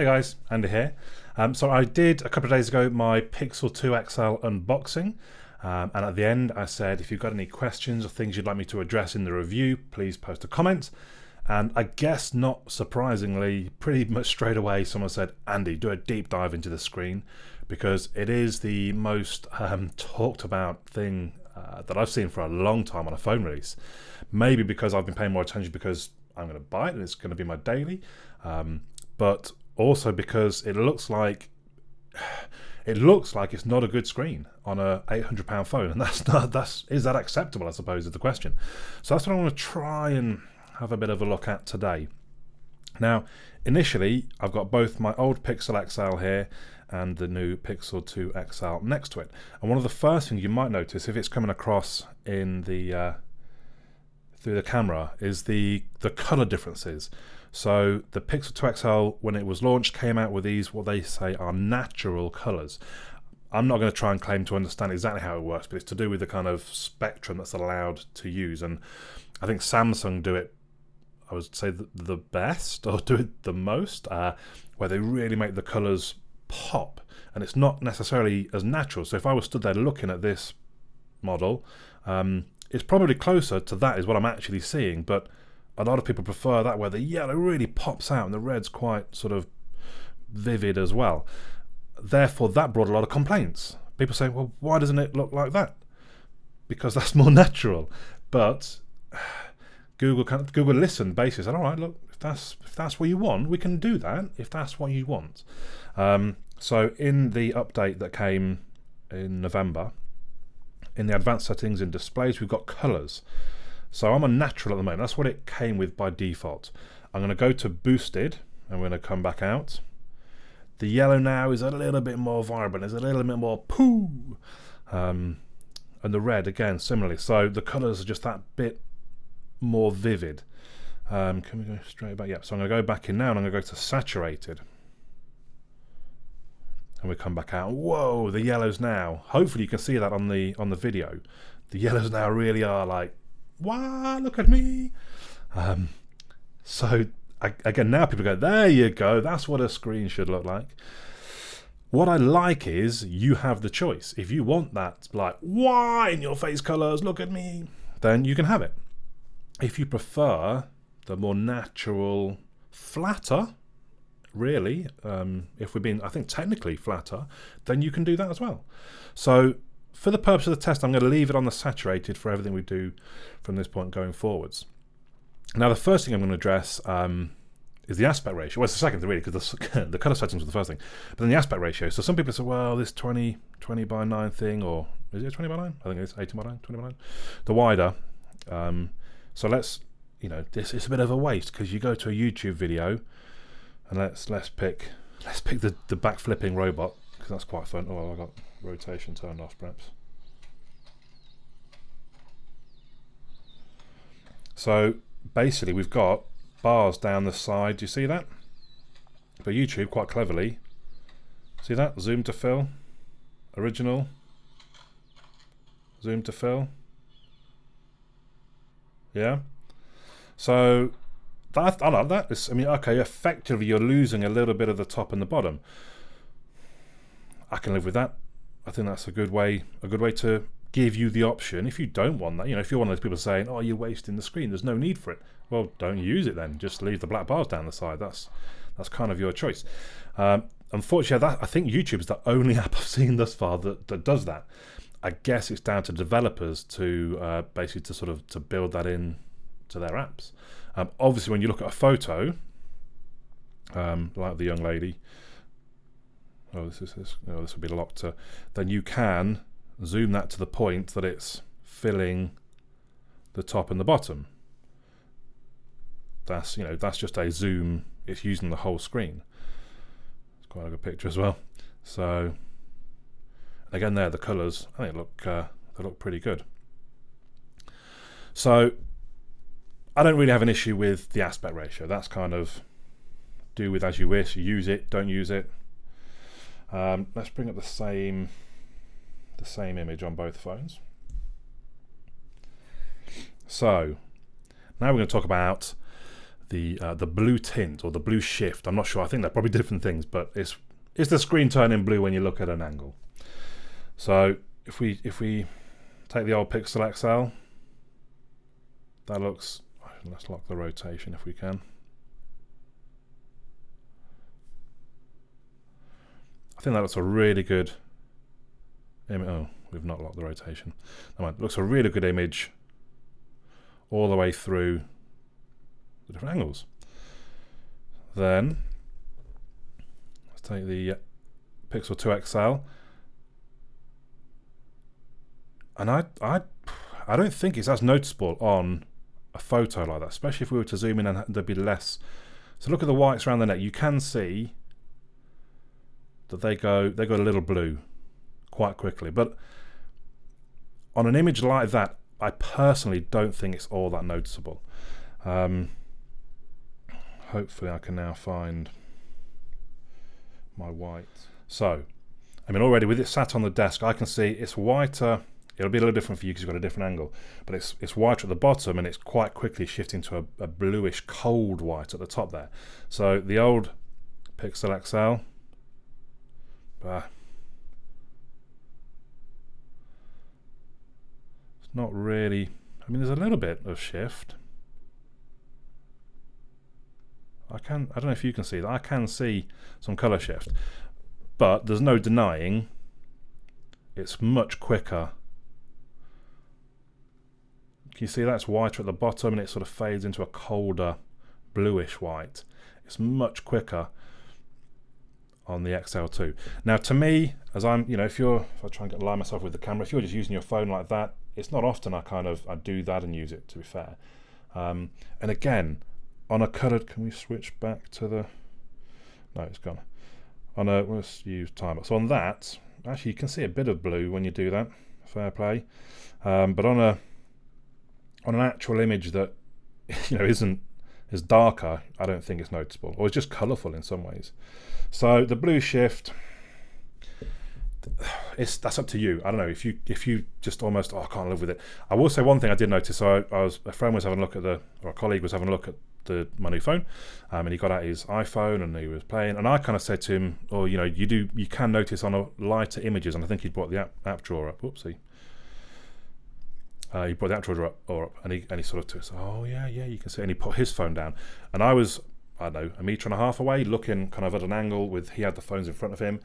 Hey guys, Andy here. So I did a couple of days ago my Pixel 2 XL unboxing, and at the end I said if you've got any questions or things you'd like me to address in the review, please post a comment. And I guess not surprisingly, pretty much straight away someone said, Andy, do a deep dive into the screen, because it is the most talked about thing that I've seen for a long time on a phone release. Maybe because I've been paying more attention because I'm going to buy it and it's going to be my daily, but also because it looks like it's not a good screen on a £800 phone, and is that acceptable, I suppose, is the question. So that's what I want to try and have a bit of a look at today. Now, initially, I've got both my old Pixel XL here and the new Pixel 2 XL next to it. And one of the first things you might notice if it's coming across in the through the camera is the color differences. So the Pixel 2 XL, when it was launched, came out with these, what they say are natural colors. I'm not going to try and claim to understand exactly how it works, but it's to do with the kind of spectrum that's allowed to use. And I think Samsung do it, I would say, the best, or do it the most, where they really make the colors pop. And it's not necessarily as natural. So if I was stood there looking at this model, it's probably closer to that is what I'm actually seeing, but a lot of people prefer that, where the yellow really pops out and the red's quite sort of vivid as well. Therefore, that brought a lot of complaints. People saying, well, why doesn't it look like that? Because that's more natural. But Google listened, basically said, all right, look, if that's what you want, we can do that, if that's what you want. So in the update that came in November, in the advanced settings in displays, we've got colors. So I'm on natural at the moment. That's what it came with by default. I'm going to go to boosted, and we're going to come back out. The yellow now is a little bit more vibrant. There's a little bit more poo. And the red, again, similarly. So the colors are just that bit more vivid. Can we go straight back? Yep. So I'm going to go back in now, and I'm going to go to saturated. And we come back out. Whoa, the yellows now. Hopefully you can see that on the video. The yellows now really are like, wow, look at me. So again, now people go, there you go, that's what a screen should look like. What I like is you have the choice. If you want that, like, why in your face colors, look at me, then you can have it. If you prefer the more natural, flatter, really, if we're being, I think, technically flatter, then you can do that as well. So for the purpose of the test, I'm going to leave it on the saturated for everything we do from this point going forwards. Now, the first thing I'm going to address is the aspect ratio. Well, it's the second thing, really, because the color settings were the first thing. But then the aspect ratio. So some people say, well, this 20 by 9 thing, or is it 20 by 9? I think it's 18 by 9, 20 by 9. The wider. So let's, this is a bit of a waste, because you go to a YouTube video, and let's pick the back flipping robot, because that's quite fun. Oh, I got rotation turned off, perhaps. So basically we've got bars down the side. Do you see that? But YouTube quite cleverly, see that? Zoom to fill, original, zoom to fill. Yeah. So I like that. I mean, okay, effectively you're losing a little bit of the top and the bottom. I can live with that. I think that's a good way to give you the option. If you don't want that, if you're one of those people saying, oh, you're wasting the screen, there's no need for it, well, don't use it then. Just leave the black bars down the side. That's kind of your choice. Unfortunately, I think YouTube is the only app I've seen thus far that does that. I guess it's down to developers to basically to build that in to their apps. Obviously, when you look at a photo, like the young lady, this will be locked to, then you can zoom that to the point that it's filling the top and the bottom. That's just a zoom. It's using the whole screen. It's quite a good picture as well. So again, there the colours, I think they look pretty good. So I don't really have an issue with the aspect ratio. That's kind of do with as you wish. Use it, don't use it. Let's bring up the same image on both phones. So now we're going to talk about the blue tint or the blue shift. I'm not sure. I think they're probably different things, but it's the screen turning blue when you look at an angle. So if we take the old Pixel XL, that looks. Let's lock the rotation if we can. I think that looks a really good image. Oh, we've not locked the rotation. Never mind. It looks a really good image all the way through the different angles. Then let's take the Pixel 2 XL, and I don't think it's as noticeable on a photo like that, especially if we were to zoom in and there'd be less. So look at the whites around the neck. You can see that they go a little blue quite quickly, but on an image like that, I personally don't think it's all that noticeable. Hopefully I can now find my white. So, I mean, already with it sat on the desk, I can see it's whiter. It'll be a little different for you because you've got a different angle, but it's whiter at the bottom and it's quite quickly shifting to a bluish cold white at the top there. So the old Pixel XL, it's not really, I mean, there's a little bit of shift. I don't know if you can see that. I can see some color shift, but there's no denying it's much quicker. Can you see that's whiter at the bottom and it sort of fades into a colder bluish white. It's much quicker on the XL2. Now to me, as I'm, if I try and align myself with the camera, if you're just using your phone like that, it's not often I do that and use it, to be fair. And again, on a colored, can we switch back to the, no, it's gone. Let's use timer. So on that, actually you can see a bit of blue when you do that, fair play. But on an actual image that is darker, I don't think it's noticeable, or it's just colourful in some ways. So the blue shift, that's up to you. I don't know if you just almost, I can't live with it. I will say one thing I did notice. So a friend was having a look at or a colleague was having a look at my new phone, and he got out his iPhone and he was playing, and I kind of said to him, you can notice on a lighter images, and I think he brought the app drawer up. Whoopsie. He brought the app drawer up, and he sort of took, oh yeah, you can see, and he put his phone down, and I was, I don't know, 1.5 meters away, looking kind of at an angle he had the phones in front of him,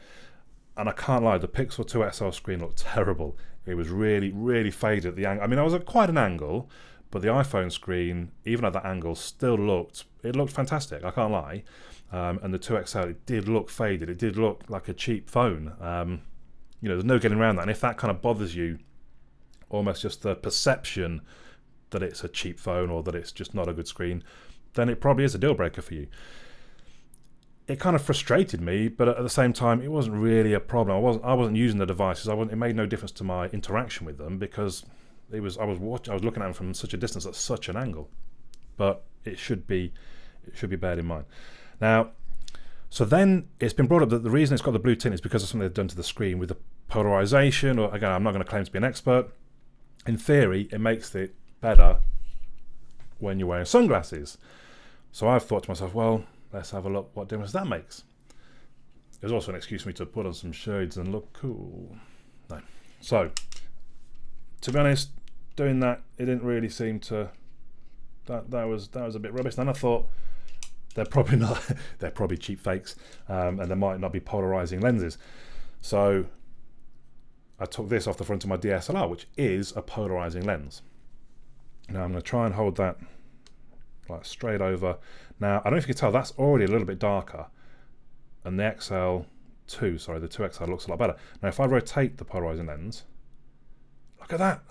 and I can't lie, the Pixel 2 XL screen looked terrible. It was really, really faded at the angle. I mean, I was at quite an angle, but the iPhone screen, even at that angle, still looked fantastic. I can't lie. And the 2 XL, it did look faded. It did look like a cheap phone. There's no getting around that. And if that kind of bothers you, almost just the perception that it's a cheap phone or that it's just not a good screen, then it probably is a deal breaker for you. It kind of frustrated me, but at the same time, it wasn't really a problem. I wasn't using the devices. It made no difference to my interaction with them because I was looking at them from such a distance at such an angle. But it should be bared in mind. Now, so then it's been brought up that the reason it's got the blue tint is because of something they've done to the screen with the polarization. Or again, I'm not going to claim to be an expert. In theory, it makes it better when you're wearing sunglasses. So I've thought to myself, well, let's have a look what difference that makes. It was also an excuse for me to put on some shades and look cool. No. So, to be honest, doing that, it didn't really seem to, that was a bit rubbish. Then I thought, they're probably not, they're probably cheap fakes, and they might not be polarizing lenses. So I took this off the front of my DSLR, which is a polarizing lens. Now I'm going to try and hold that like straight over. Now, I don't know if you can tell, that's already a little bit darker, and the the 2 XL looks a lot better. Now, if I rotate the polarizing lens, look at that.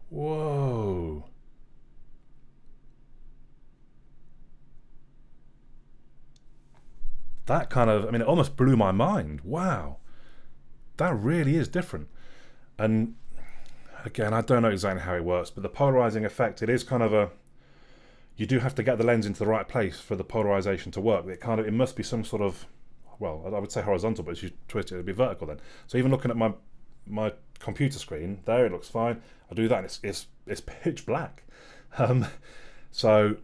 Whoa. That kind of, it almost blew my mind. Wow. That really is different. And again, I don't know exactly how it works, but the polarizing effect, it is kind of you do have to get the lens into the right place for the polarization to work. It must be some sort of, well, I would say horizontal, but if you twist it, it'd be vertical then. So even looking at my computer screen, there it looks fine. I do that and it's pitch black. So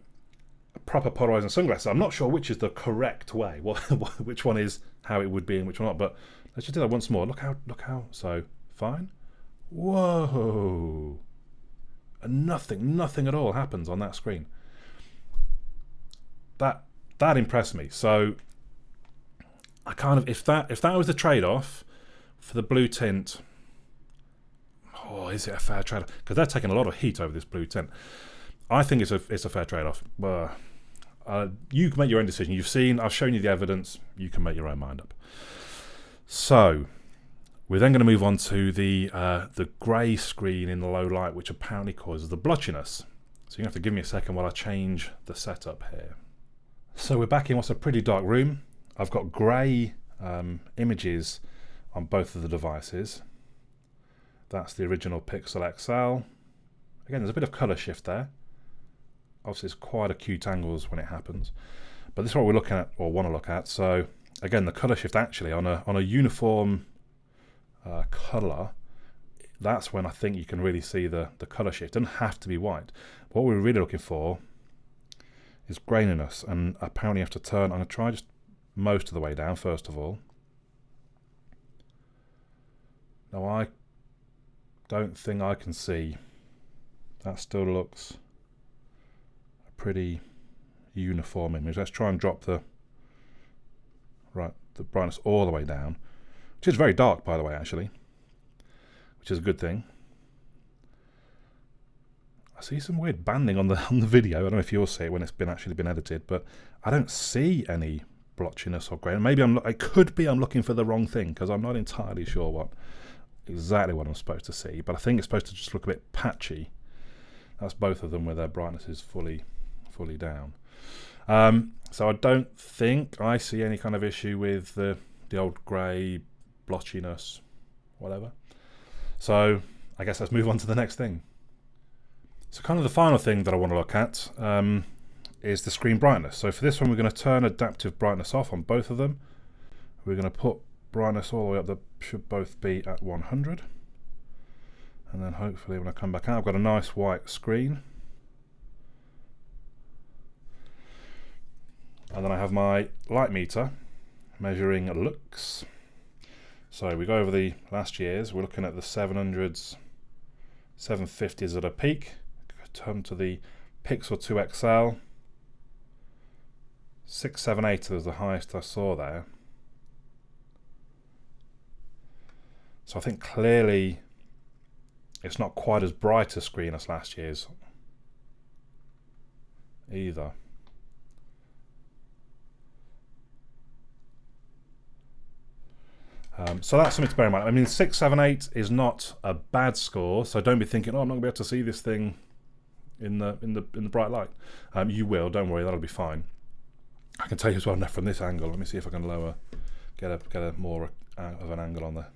proper polarizing sunglasses, I'm not sure which is the correct way, which one is how it would be and which one not, but let's just do that once more. Look how, so fine. Whoa. And nothing at all happens on that screen. That impressed me. So I kind of, if that was the trade-off for the blue tint, oh, is it a fair trade-off? Because they're taking a lot of heat over this blue tint. I think it's a fair trade-off. You can make your own decision. I've shown you the evidence. You can make your own mind up. So we're then going to move on to the grey screen in the low light, which apparently causes the blotchiness. So you have to give me a second while I change the setup here. So we're back in what's a pretty dark room. I've got grey images on both of the devices. That's the original Pixel XL. Again, there's a bit of colour shift there. Obviously, it's quite acute angles when it happens. But this is what we're looking at, or want to look at. So again, the colour shift actually on a uniform colour, that's when I think you can really see the colour shift. It doesn't have to be white. What we're really looking for is graininess, and apparently you have to turn. I'm going to try just most of the way down first of all. Now I don't think I can see. That still looks a pretty uniform image. Let's try and drop the brightness all the way down, which is very dark, by the way, actually, which is a good thing. I see some weird banding on the video. I don't know if you'll see it when it's actually been edited, but I don't see any blotchiness or grain. Maybe it could be I'm looking for the wrong thing, because I'm not entirely sure exactly what I'm supposed to see, but I think it's supposed to just look a bit patchy. That's both of them where their brightness is fully down. So I don't think I see any kind of issue with the old grey blotchiness, whatever. So I guess let's move on to the next thing. So kind of the final thing that I want to look at is the screen brightness. So for this one, we're going to turn adaptive brightness off on both of them. We're going to put brightness all the way up. They should both be at 100. And then hopefully when I come back out, I've got a nice white screen. And then I have my light meter measuring lux. So we go over the last years. We're looking at the 700s, 750s at a peak. Turn to the Pixel 2 XL. 678 was the highest I saw there. So I think clearly it's not quite as bright a screen as last year's either. So that's something to bear in mind. I mean, 678 is not a bad score, so don't be thinking, oh, I'm not going to be able to see this thing in the bright light. You will, don't worry, that'll be fine. I can tell you as well now from this angle. Let me see if I can get a more of an angle on there.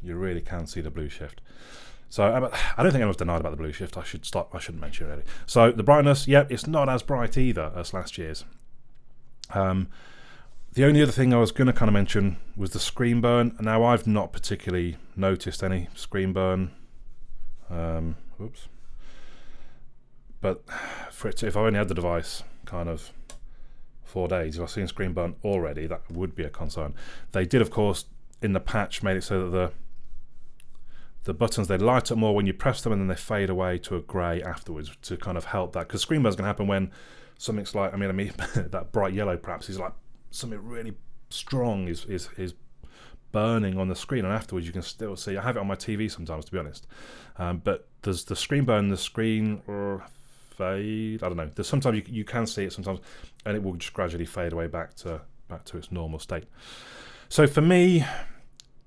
You really can see the blue shift. So I don't think anyone's denied about the blue shift. I shouldn't mention it really. So the brightness, yep, it's not as bright either as last year's. The only other thing I was going to kind of mention was the screen burn. Now I've not particularly noticed any screen burn. Oops. But if I only had the device kind of 4 days, if I've seen screen burn already, that would be a concern. They did, of course, in the patch, made it so that the buttons, they light up more when you press them, and then they fade away to a grey afterwards to kind of help that. Because screen burn is going to happen when something's like, I mean, that bright yellow perhaps is like something really strong is burning on the screen, and afterwards you can still see. I have it on my TV sometimes, to be honest. But there's the screen burn, the screen fade. I don't know. There's sometimes you can see it sometimes, and it will just gradually fade away back to its normal state. So for me,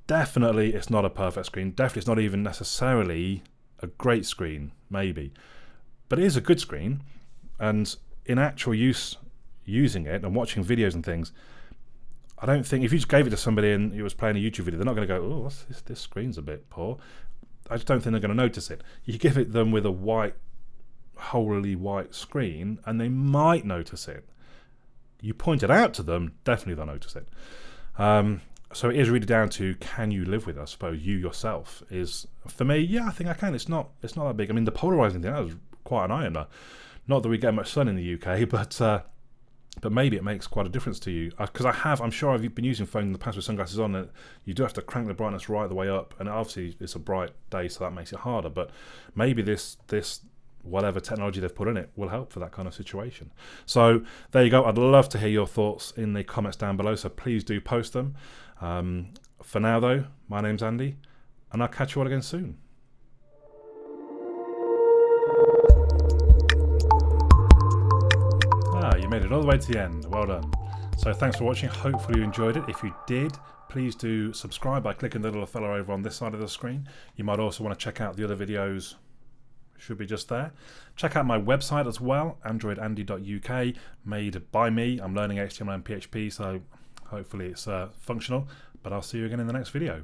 definitely it's not a perfect screen. Definitely it's not even necessarily a great screen, maybe, but it is a good screen. And in actual use, using it and watching videos and things, I don't think if you just gave it to somebody and it was playing a YouTube video, they're not going to go, oh, what's this screen's a bit poor. I just don't think they're going to notice it. You give it them with a wholly white screen, and they might notice it. You point it out to them, definitely they'll notice it. So it is really down to, can you live with it? I suppose you yourself is, for me, yeah, I think I can. It's not that big. I mean, the polarizing thing, that was quite an eye-opener. Not that we get much sun in the UK, but maybe it makes quite a difference to you. Because I'm sure I've been using phones in the past with sunglasses on, and you do have to crank the brightness right the way up, and obviously it's a bright day, so that makes it harder. But maybe this whatever technology they've put in it will help for that kind of situation. So there you go. I'd love to hear your thoughts in the comments down below, so please do post them. For now though, my name's Andy, and I'll catch you all again soon. You made it all the way to the end. Well done. So thanks for watching. Hopefully you enjoyed it. If you did, please do subscribe by clicking the little fella over on this side of the screen. You might also want to check out the other videos. Should be just there. Check out my website as well, androidandy.uk, made by me. I'm learning HTML and PHP, so hopefully it's functional. But I'll see you again in the next video.